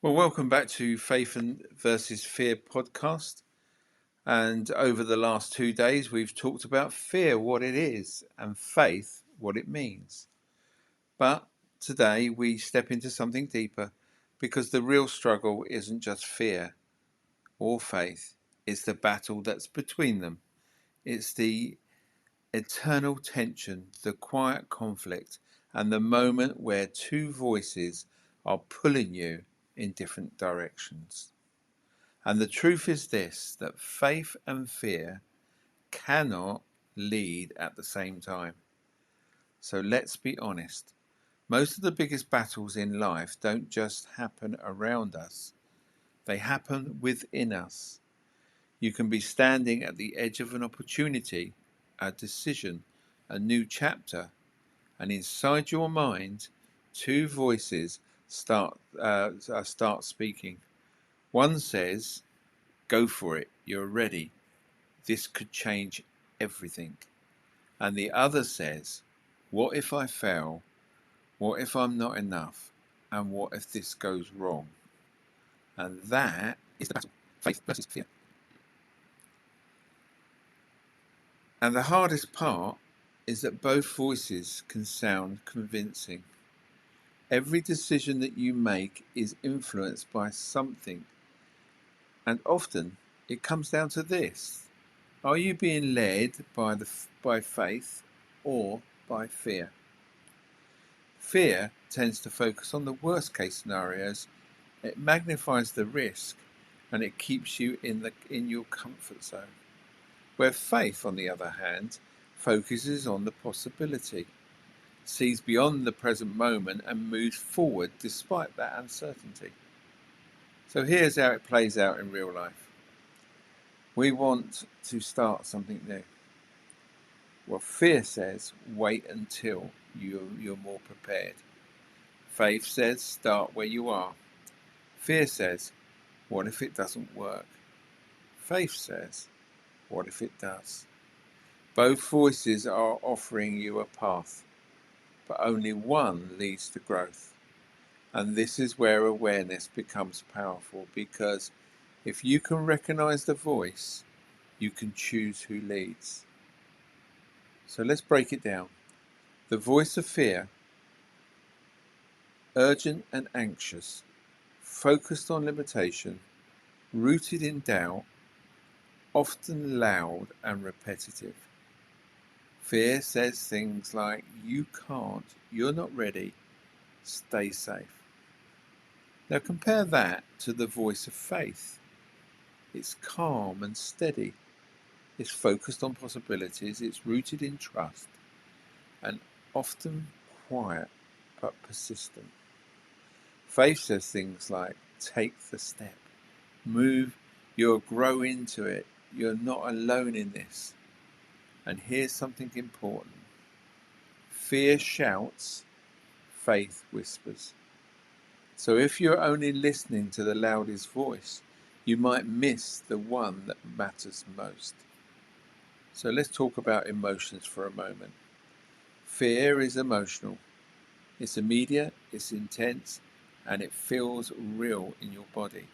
Well, welcome back to Faith and versus Fear podcast. And over the last 2 days, we've talked about fear, what it is, and faith, what it means. But today, we step into something deeper because the real struggle isn't just fear or faith, it's the battle that's between them. It's the eternal tension, the quiet conflict, and the moment where two voices are pulling you in different directions. And the truth is this, that faith and fear cannot lead at the same time. So let's be honest. Most of the biggest battles in life don't just happen around us, they happen within us. You can be standing at the edge of an opportunity, a decision, a new chapter, and inside your mind, two voices start speaking. One says, "Go for it, you're ready. This could change everything." And the other says, "What if I fail? What if I'm not enough? And what if this goes wrong?" And that is the battle, faith versus fear. And the hardest part is that both voices can sound convincing. Every decision that you make is influenced by something. And often it comes down to this. Are you being led by faith or by fear? Fear tends to focus on the worst case scenarios. It magnifies the risk and it keeps you in your comfort zone. Where faith, on the other hand, focuses on the possibility, sees beyond the present moment and moves forward despite that uncertainty. So here's how it plays out in real life. We want to start something new. Well, fear says wait until you're more prepared. Faith says start where you are. Fear says, what if it doesn't work? Faith says, what if it does? Both voices are offering you a path, but only one leads to growth. And this is where awareness becomes powerful, because if you can recognize the voice, you can choose who leads. So let's break it down. The voice of fear, urgent and anxious, focused on limitation, rooted in doubt, often loud and repetitive. Fear says things like, you can't, you're not ready, stay safe. Now compare that to the voice of faith. It's calm and steady. It's focused on possibilities. It's rooted in trust and often quiet but persistent. Faith says things like, take the step, move, you'll grow into it. You're not alone in this. And here's something important. Fear shouts, faith whispers. So if you're only listening to the loudest voice, you might miss the one that matters most. So let's talk about emotions for a moment. Fear is emotional. It's immediate, it's intense, and it feels real in your body.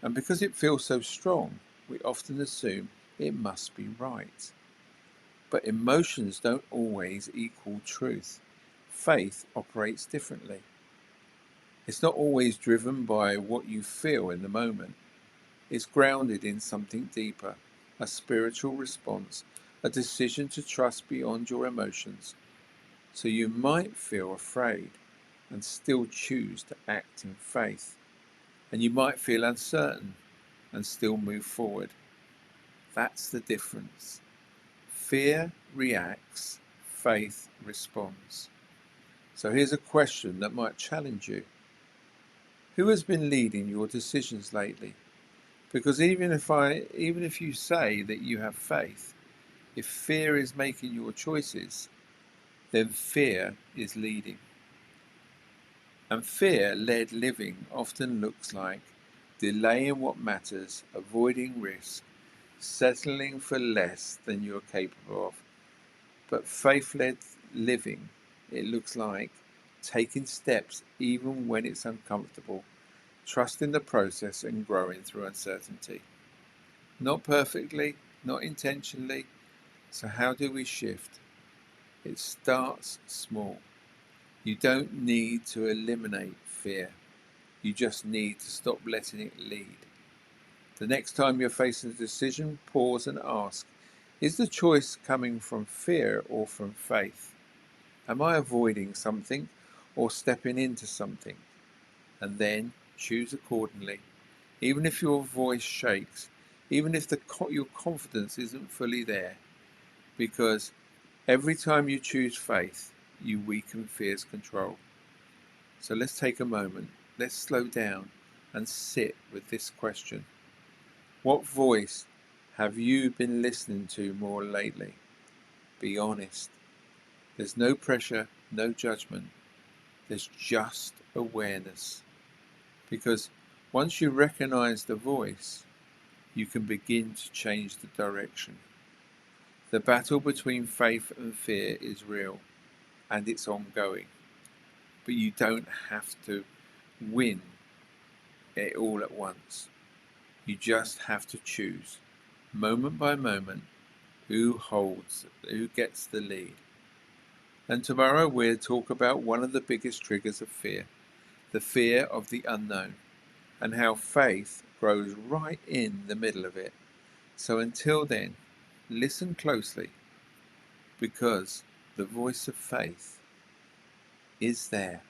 And because it feels so strong, we often assume it must be right. But emotions don't always equal truth. Faith operates differently. It's not always driven by what you feel in the moment. It's grounded in something deeper, a spiritual response, a decision to trust beyond your emotions. So you might feel afraid and still choose to act in faith. And you might feel uncertain and still move forward. That's the difference. Fear reacts, faith responds. So here's a question that might challenge you. Who has been leading your decisions lately? Because even if you say that you have faith, if fear is making your choices, then fear is leading. And fear-led living often looks like delaying what matters, avoiding risk, settling for less than you're capable of. But faith-led living, it looks like taking steps even when it's uncomfortable, trusting the process and growing through uncertainty. Not perfectly, not intentionally. So how do we shift? It starts small. You don't need to eliminate fear. You just need to stop letting it lead. The next time you're facing a decision, pause and ask, is the choice coming from fear or from faith? Am I avoiding something or stepping into something? And then choose accordingly. Even if your voice shakes, even if your confidence isn't fully there, because every time you choose faith, you weaken fear's control. So let's take a moment, let's slow down and sit with this question. What voice have you been listening to more lately? Be honest. There's no pressure, no judgment. There's just awareness. Because once you recognize the voice, you can begin to change the direction. The battle between faith and fear is real, and it's ongoing. But you don't have to win it all at once. You just have to choose, moment by moment, who gets the lead. And tomorrow we'll talk about one of the biggest triggers of fear, the fear of the unknown, and how faith grows right in the middle of it. So until then, listen closely, because the voice of faith is there.